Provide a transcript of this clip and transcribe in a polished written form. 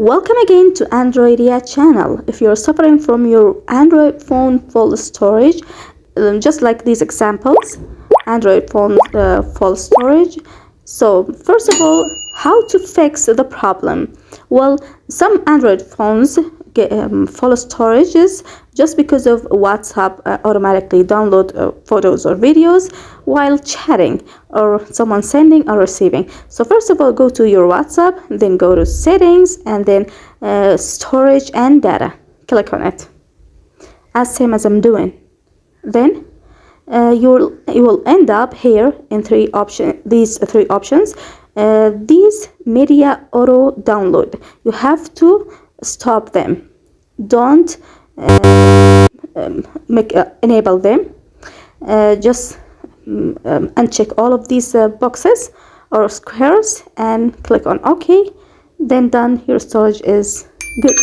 Welcome again to Androidia channel. If you're suffering from your Android phone full storage, just like these examples, Android phone full storage. So first of all, how to fix the problem? Well, some Android phones get full storages just because of WhatsApp automatically download photos or videos while chatting, or someone sending or receiving. So first of all, go to your WhatsApp, then go to settings, and then storage and data. Click on it, as same as I'm doing. Then you will end up here in these three options. These media auto download, you have to stop them. Don't enable them. Just uncheck all of these boxes or squares and click on OK. Then done, your storage is good.